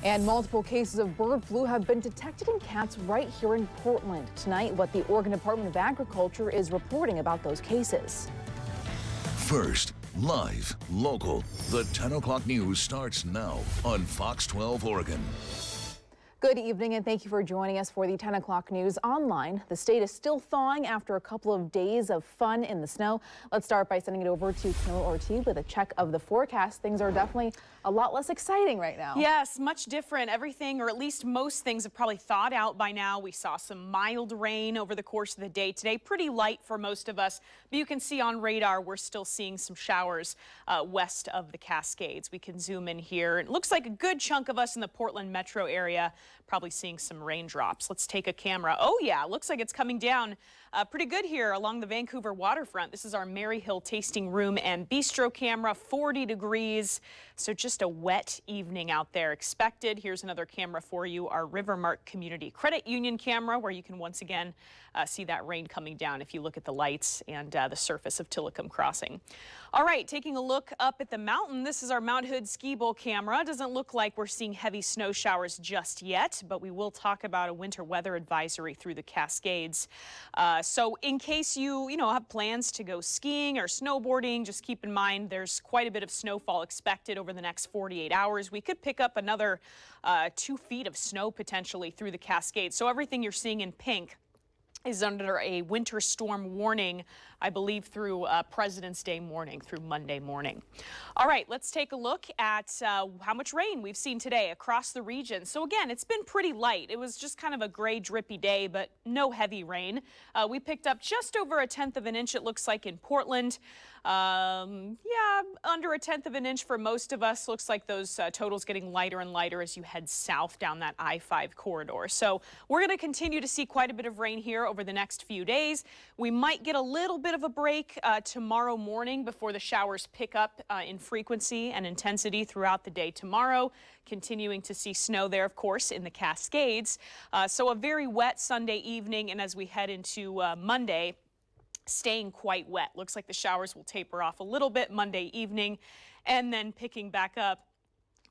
And multiple cases of bird flu have been detected in cats right here in Portland. Tonight, what the Oregon Department of Agriculture is reporting about those cases. First, live, local. The 10 o'clock news starts now on Fox 12 Oregon. Good evening and thank you for joining us for the 10 o'clock news online. The state is still thawing after a couple of days of fun in the snow. Let's start by sending it over to Camilla Ortiz with a check of the forecast. Things are definitely a lot less exciting right now. Yes, much different. Everything, or at least most things, have probably thawed out by now. We saw some mild rain over the course of the day today. Pretty light for most of us, but you can see on radar we're still seeing some showers west of the Cascades. We can zoom in here. It looks like a good chunk of us in the Portland metro area probably seeing some raindrops. Let's take a camera. Oh yeah, looks like it's coming down pretty good here along the Vancouver waterfront. This is our Mary Hill tasting room and bistro camera, 40 degrees. So just a wet evening out there expected. Here's another camera for you, our Rivermark Community Credit Union camera, where you can once again see that rain coming down if you look at the lights and the surface of Tillicum Crossing. All right, taking a look up at the mountain. This is our Mount Hood ski bowl camera. Doesn't look like we're seeing heavy snow showers just yet, but we will talk about a winter weather advisory through the Cascades. So in case you have plans to go skiing or snowboarding, just keep in mind there's quite a bit of snowfall expected over the next 48 hours. We could pick up another 2 feet of snow potentially through the Cascades. So everything you're seeing in pink is under a winter storm warning, I believe, through President's Day morning, through Monday morning. All right, let's take a look at how much rain we've seen today across the region. So again, it's been pretty light. It was just kind of a gray, drippy day, but no heavy rain. We picked up just over 1/10 of an inch, it looks like, in Portland. Yeah, under 1/10 of an inch for most of us. Looks like those totals getting lighter and lighter as you head south down that I-5 corridor. So we're going to continue to see quite a bit of rain here over the next few days. We might get a little bit of a break tomorrow morning before the showers pick up in frequency and intensity throughout the day tomorrow. Continuing to see snow there, of course, in the Cascades. So a very wet Sunday evening, and as we head into Monday, staying quite wet. Looks like the showers will taper off a little bit Monday evening and then picking back up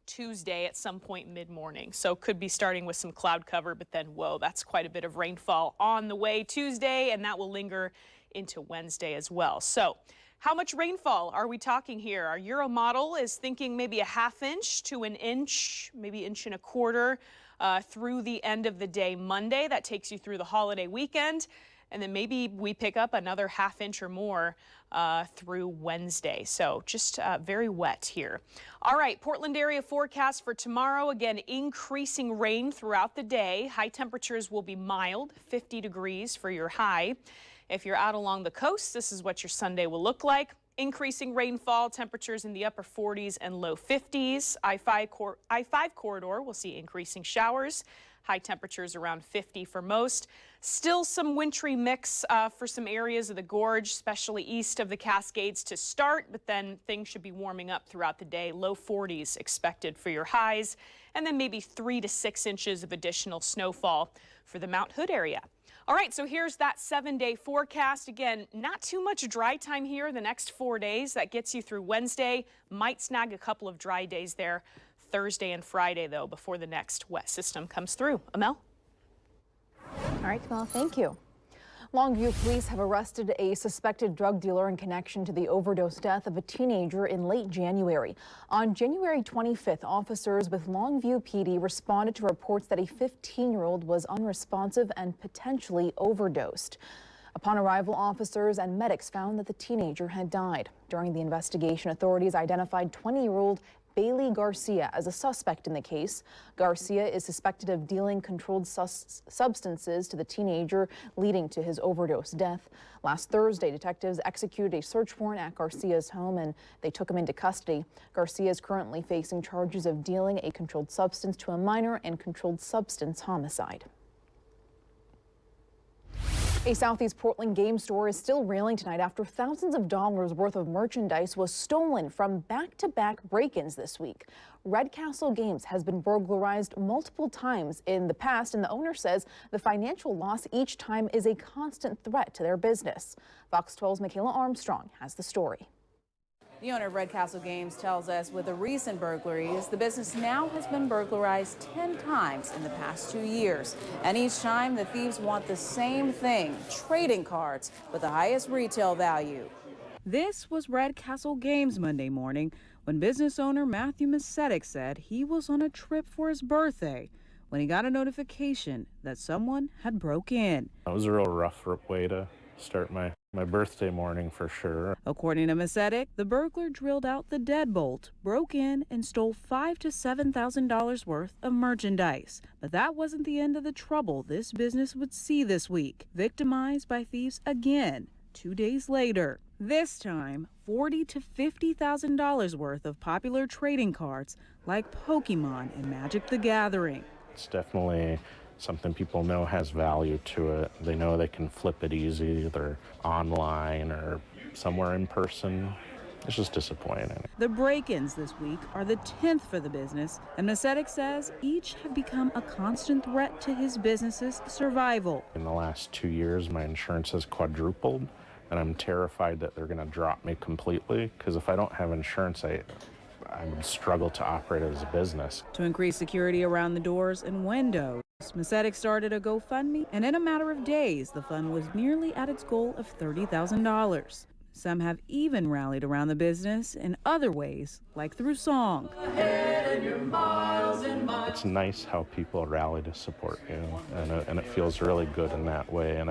Tuesday at some point mid-morning. So could be starting with some cloud cover, but then, whoa, that's quite a bit of rainfall on the way Tuesday, and that will linger into Wednesday as well. So how much rainfall are we talking here? Our Euro model is thinking maybe a 1/2 inch to an inch, maybe 1.25 inches through the end of the day Monday. That takes you through the holiday weekend. And then maybe we pick up another 1/2 inch or more through Wednesday. So just very wet here. All right, Portland area forecast for tomorrow. Again, increasing rain throughout the day. High temperatures will be mild, 50 degrees for your high. If you're out along the coast, this is what your Sunday will look like. Increasing rainfall, temperatures in the upper 40s and low 50s. I-5 corridor will see increasing showers. High temperatures around 50 for most. Still some wintry mix for some areas of the gorge, especially east of the Cascades to start, but then things should be warming up throughout the day. Low 40s expected for your highs, and then maybe 3 to 6 inches of additional snowfall for the Mount Hood area. All right, so here's that 7-day forecast. Again, not too much dry time here the next 4 days. That gets you through Wednesday. Might snag a couple of dry days there Thursday and Friday, though, before the next wet system comes through. Amel? All right, Camilla, thank you. Longview police have arrested a suspected drug dealer in connection to the overdose death of a teenager in late January. On January 25th, officers with Longview PD responded to reports that a 15-year-old was unresponsive and potentially overdosed. Upon arrival, officers and medics found that the teenager had died. During the investigation, authorities identified 20-year-old Bailey Garcia as a suspect in the case. Garcia is suspected of dealing controlled substances to the teenager, leading to his overdose death. Last Thursday, detectives executed a search warrant at Garcia's home and they took him into custody. Garcia is currently facing charges of dealing a controlled substance to a minor and controlled substance homicide. A Southeast Portland game store is still reeling tonight after thousands of dollars worth of merchandise was stolen from back-to-back break-ins this week. Red Castle Games has been burglarized multiple times in the past, and the owner says the financial loss each time is a constant threat to their business. Fox 12's Michaela Armstrong has the story. The owner of Red Castle Games tells us with the recent burglaries, the business now has been burglarized 10 times in the past 2 years. And each time, the thieves want the same thing, trading cards with the highest retail value. This was Red Castle Games Monday morning when business owner Matthew Macetic said he was on a trip for his birthday when he got a notification that someone had broke in. It was a real rough way to start my birthday morning for sure. According to Macetic, the burglar drilled out the deadbolt, broke in, and stole $5,000 to $7,000 worth of merchandise. But that wasn't the end of the trouble this business would see this week, victimized by thieves again 2 days later. This time, $40,000 to $50,000 worth of popular trading cards like Pokemon and Magic the Gathering. It's definitely something people know has value to it. They know they can flip it easy, either online or somewhere in person. It's just disappointing. The break-ins this week are the 10th for the business, and Macetic says each have become a constant threat to his business's survival. In the last 2 years, my insurance has quadrupled, and I'm terrified that they're going to drop me completely, because if I don't have insurance, I would struggle to operate as a business. To increase security around the doors and windows, Macetic started a GoFundMe, and in a matter of days, the fund was nearly at its goal of $30,000. Some have even rallied around the business in other ways, like through song. It's nice how people rally to support you, and it feels really good in that way, and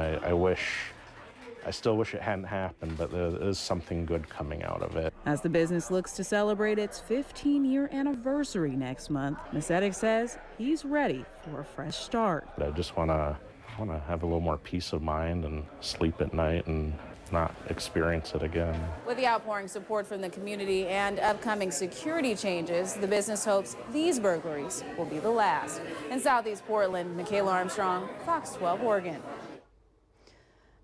I still wish it hadn't happened, but there is something good coming out of it. As the business looks to celebrate its 15-year anniversary next month, Macetic says he's ready for a fresh start. I just want to have a little more peace of mind and sleep at night and not experience it again. With the outpouring support from the community and upcoming security changes, the business hopes these burglaries will be the last. In Southeast Portland, Michaela Armstrong, Fox 12 Oregon.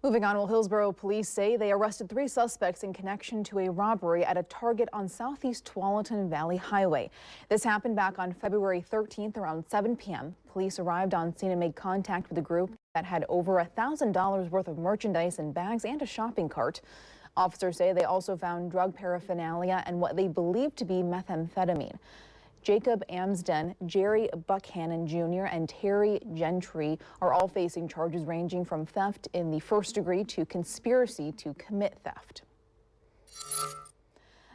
Moving on, well, Hillsborough police say they arrested 3 suspects in connection to a robbery at a Target on Southeast Tualatin Valley Highway. This happened back on February 13th around 7 p.m. Police arrived on scene and made contact with a group that had over $1,000 worth of merchandise in bags and a shopping cart. Officers say they also found drug paraphernalia and what they believed to be methamphetamine. Jacob Amsden, Jerry Buckhannon Jr., and Terry Gentry are all facing charges ranging from theft in the first degree to conspiracy to commit theft.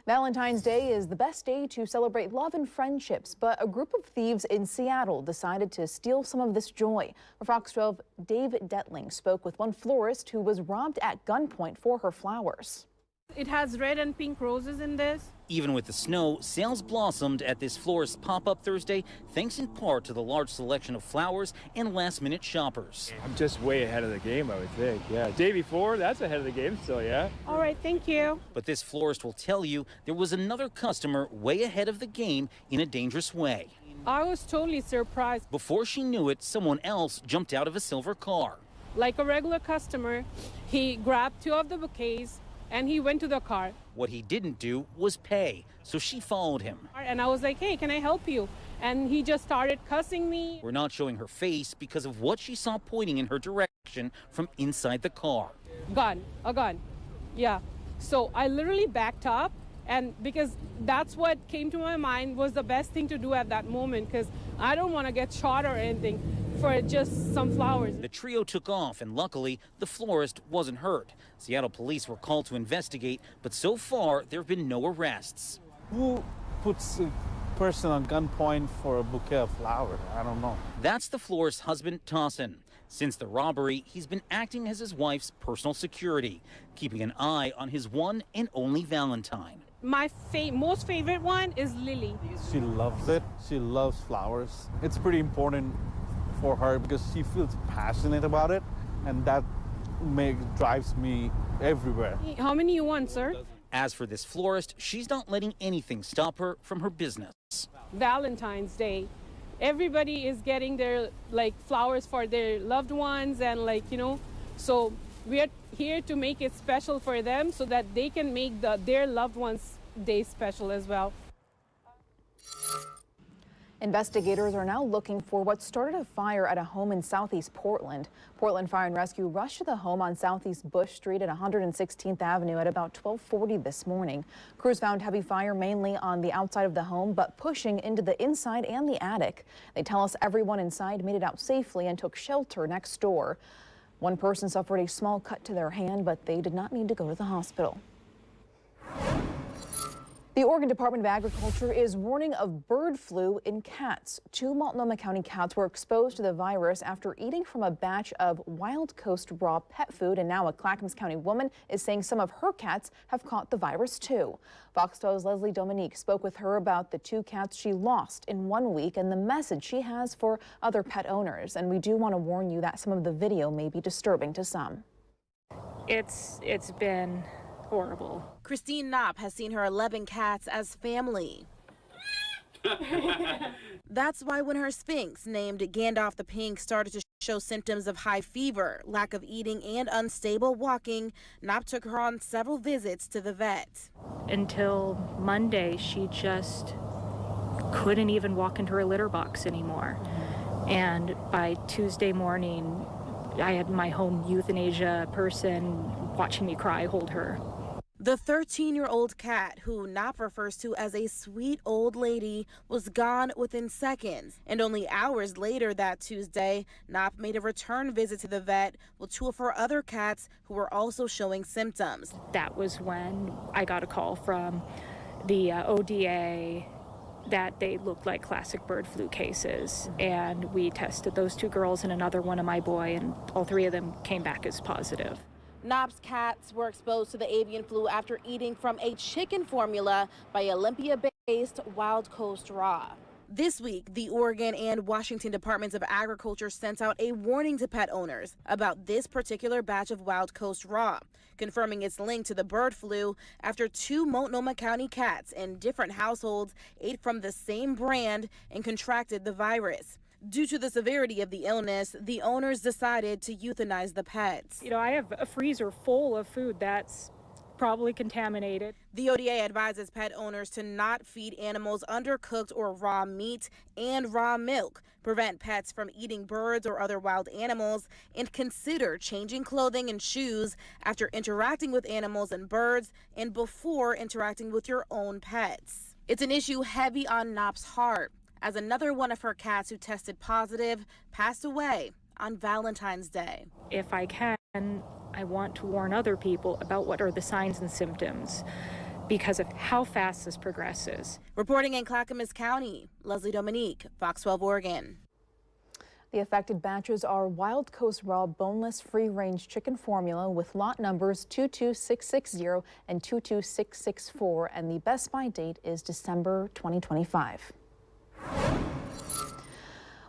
Valentine's Day is the best day to celebrate love and friendships, but a group of thieves in Seattle decided to steal some of this joy. For Fox 12, Dave Detling spoke with one florist who was robbed at gunpoint for her flowers. It has red and pink roses in this. Even with the snow, sales blossomed at this florist pop-up Thursday, thanks in part to the large selection of flowers and last-minute shoppers. I'm just way ahead of the game, I would think. Yeah, day before, that's ahead of the game still, yeah. All right, thank you. But this florist will tell you there was another customer way ahead of the game in a dangerous way. I was totally surprised. Before she knew it, someone else jumped out of a silver car. Like a regular customer, he grabbed 2 of the bouquets and he went to the car. What he didn't do was pay, so she followed him. And I was like, hey, can I help you? And he just started cussing me. We're not showing her face because of what she saw pointing in her direction from inside the car. A gun. Yeah. So I literally backed up, and because that's what came to my mind was the best thing to do at that moment, because I don't want to get shot or anything for just some flowers. The trio took off, and luckily, the florist wasn't hurt. Seattle police were called to investigate, but so far, there have been no arrests. Who puts a person on gunpoint for a bouquet of flowers? I don't know. That's the florist's husband, Tossin. Since the robbery, he's been acting as his wife's personal security, keeping an eye on his one and only Valentine. My most favorite one is Lily. She loves it. She loves flowers. It's pretty important for her because she feels passionate about it, and that drives me everywhere. How many you want, sir? As for this florist, she's not letting anything stop her from her business. Valentine's Day. Everybody is getting their flowers for their loved ones, and so we're here to make it special for them so that they can make their loved ones' day special as well. Investigators are now looking for what started a fire at a home in southeast Portland. Portland Fire and Rescue rushed to the home on southeast Bush Street at 116th Avenue at about 12:40 this morning. Crews found heavy fire mainly on the outside of the home, but pushing into the inside and the attic. They tell us everyone inside made it out safely and took shelter next door. One person suffered a small cut to their hand, but they did not need to go to the hospital. The Oregon Department of Agriculture is warning of bird flu in cats. 2 Multnomah County cats were exposed to the virus after eating from a batch of Wild Coast raw pet food, and now a Clackamas County woman is saying some of her cats have caught the virus too. Fox 12's Leslie Dominique spoke with her about the 2 cats she lost in 1 week and the message she has for other pet owners. And we do want to warn you that some of the video may be disturbing to some. It's been horrible. Christine Knopp has seen her 11 cats as family. That's why when her Sphinx, named Gandalf the Pink, started to show symptoms of high fever, lack of eating, and unstable walking, Knopp took her on several visits to the vet. Until Monday, she just couldn't even walk into her litter box anymore. And by Tuesday morning, I had my home euthanasia person watching me cry, hold her. The 13-year-old cat, who Knopp refers to as a sweet old lady, was gone within seconds. And only hours later that Tuesday, Knopp made a return visit to the vet with 2 of her other cats who were also showing symptoms. That was when I got a call from the ODA that they looked like classic bird flu cases. And we tested those 2 girls and another one of my boy, and all 3 of them came back as positive. Knopp's cats were exposed to the avian flu after eating from a chicken formula by Olympia-based Wild Coast Raw. This week, the Oregon and Washington Departments of Agriculture sent out a warning to pet owners about this particular batch of Wild Coast Raw, confirming its link to the bird flu after 2 Multnomah County cats in different households ate from the same brand and contracted the virus. Due to the severity of the illness, the owners decided to euthanize the pets. You know, I have a freezer full of food that's probably contaminated. The ODA advises pet owners to not feed animals undercooked or raw meat and raw milk, prevent pets from eating birds or other wild animals, and consider changing clothing and shoes after interacting with animals and birds and before interacting with your own pets. It's an issue heavy on Knopp's heart, as another one of her cats who tested positive passed away on Valentine's Day. If I can, I want to warn other people about what are the signs and symptoms because of how fast this progresses. Reporting in Clackamas County, Leslie Dominique, Fox 12 Oregon. The affected batches are Wild Coast Raw boneless free-range chicken formula with lot numbers 22660 and 22664, and the best buy date is December 2025.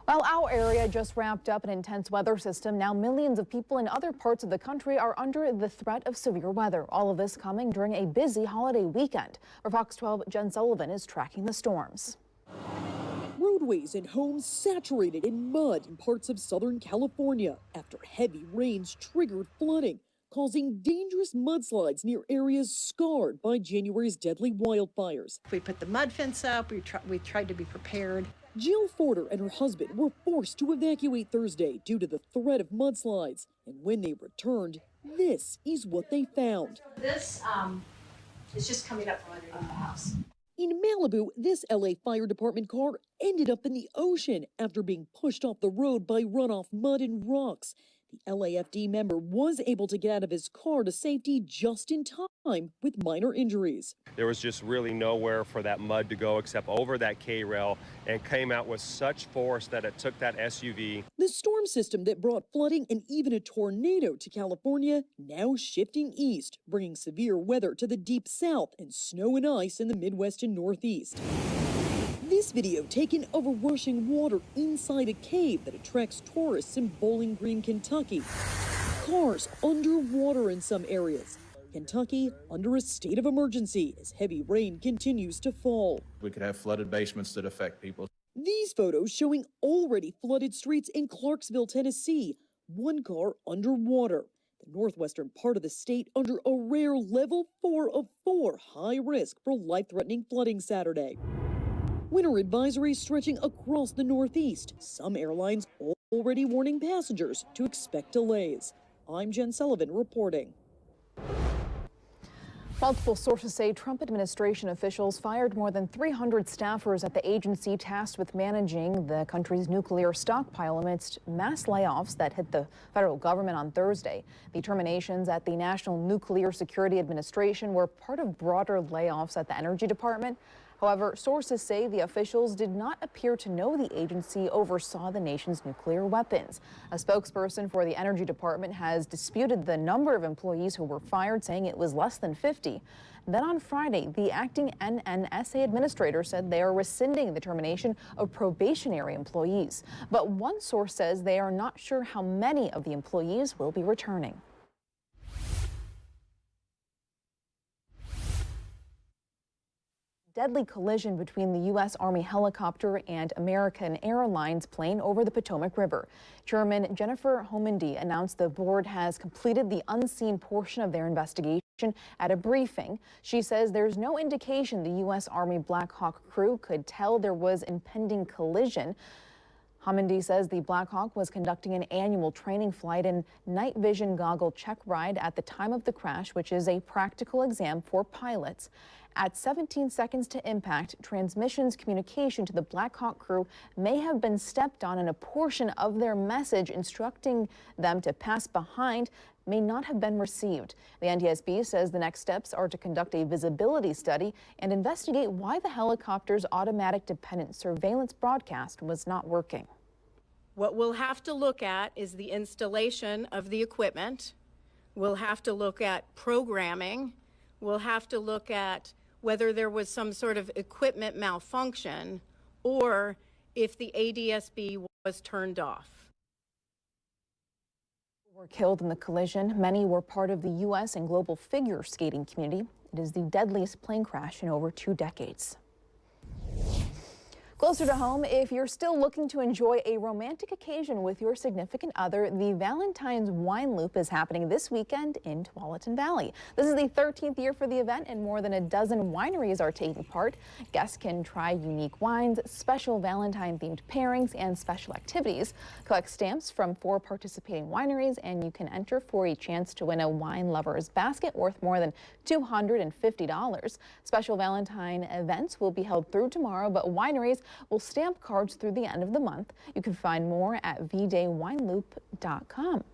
Well, our area just wrapped up an intense weather system. Now millions of people in other parts of the country are under the threat of severe weather. All of this coming during a busy holiday weekend. For Fox 12, Jen Sullivan is tracking the storms. Roadways and homes saturated in mud in parts of Southern California after heavy rains triggered flooding, causing dangerous mudslides near areas scarred by January's deadly wildfires. We put the mud fence up. We tried to be prepared. Jill Forder and her husband were forced to evacuate Thursday due to the threat of mudslides. And when they returned, this is what they found. This is just coming up from underneath the house. In Malibu, this LA Fire Department car ended up in the ocean after being pushed off the road by runoff mud and rocks. The LAFD member was able to get out of his car to safety just in time with minor injuries. There was just really nowhere for that mud to go except over that K-rail, and came out with such force that it took that SUV. The storm system that brought flooding and even a tornado to California now shifting east, bringing severe weather to the deep south and snow and ice in the Midwest and Northeast. This video taken over rushing water inside a cave that attracts tourists in Bowling Green, Kentucky. Cars underwater in some areas. Kentucky under a state of emergency as heavy rain continues to fall. We could have flooded basements that affect people. These photos showing already flooded streets in Clarksville, Tennessee. One car underwater. The northwestern part of the state under a rare level 4 of 4 high risk for life-threatening flooding Saturday. Winter advisories stretching across the Northeast. Some airlines already warning passengers to expect delays. I'm Jen Sullivan reporting. Multiple sources say Trump administration officials fired more than 300 staffers at the agency tasked with managing the country's nuclear stockpile amidst mass layoffs that hit the federal government on Thursday. The terminations at the National Nuclear Security Administration were part of broader layoffs at the Energy Department. However, sources say the officials did not appear to know the agency oversaw the nation's nuclear weapons. A spokesperson for the Energy Department has disputed the number of employees who were fired, saying it was less than 50. Then on Friday, the acting NNSA administrator said they are rescinding the termination of probationary employees. But one source says they are not sure how many of the employees will be returning. Deadly collision between the U.S. Army helicopter and American Airlines plane over the Potomac River. Chairman Jennifer Homendy announced the board has completed the unseen portion of their investigation at a briefing. She says there's no indication the U.S. Army Black Hawk crew could tell there was impending collision. Homendy says the Black Hawk was conducting an annual training flight and night vision goggle check ride at the time of the crash, which is a practical exam for pilots. At 17 seconds to impact, transmissions communication to the Black Hawk crew may have been stepped on, and a portion of their message instructing them to pass behind may not have been received. The NTSB says the next steps are to conduct a visibility study and investigate why the helicopter's automatic dependent surveillance broadcast was not working. What we'll have to look at is the installation of the equipment. We'll have to look at programming. We'll have to look at whether there was some sort of equipment malfunction or if the ADSB was turned off. Were killed in the collision. Many were part of the U.S. and global figure skating community. It is the deadliest plane crash in over 2 decades. Closer to home, if you're still looking to enjoy a romantic occasion with your significant other, the Valentine's Wine Loop is happening this weekend in Tualatin Valley. This is the 13th year for the event, and more than a dozen wineries are taking part. Guests can try unique wines, special Valentine-themed pairings, and special activities. Collect stamps from 4 participating wineries, and you can enter for a chance to win a wine lover's basket worth more than $250. Special Valentine events will be held through tomorrow, but wineries will stamp cards through the end of the month. You can find more at vdaywineloop.com.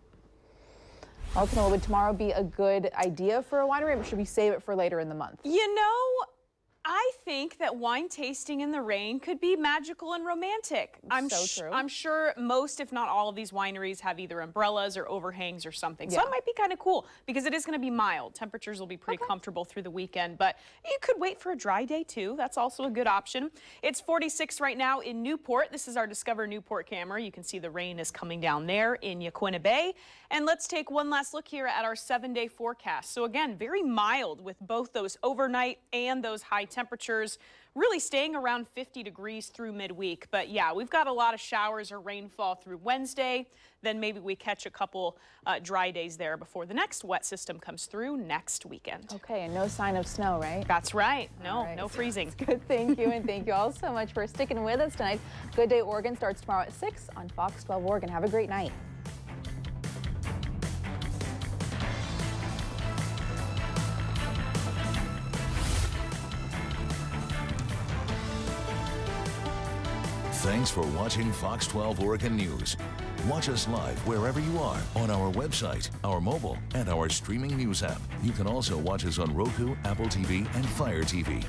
Well, would tomorrow be a good idea for a winery, or should we save it for later in the month? You know, I think that wine tasting in the rain could be magical and romantic. I'm sure most, if not all, of these wineries have either umbrellas or overhangs or something. So it might be kind of cool because it is going to be mild. Temperatures will be pretty comfortable through the weekend, but you could wait for a dry day too. That's also a good option. It's 46 right now in Newport. This is our Discover Newport camera. You can see the rain is coming down there in Yaquina Bay. And let's take one last look here at our 7-day forecast. So again, very mild with both those overnight and those high temperatures, really staying around 50 degrees through midweek. But yeah, we've got a lot of showers or rainfall through Wednesday. Then maybe we catch a couple dry days there before the next wet system comes through next weekend. Okay, and no sign of snow, right? That's right. No, no freezing. Good, thank you. And thank you all so much for sticking with us tonight. Good Day Oregon starts tomorrow at 6 on Fox 12 Oregon. Have a great night. Thanks for watching Fox 12 Oregon News. Watch us live wherever you are on our website, our mobile, and our streaming news app. You can also watch us on Roku, Apple TV, and Fire TV.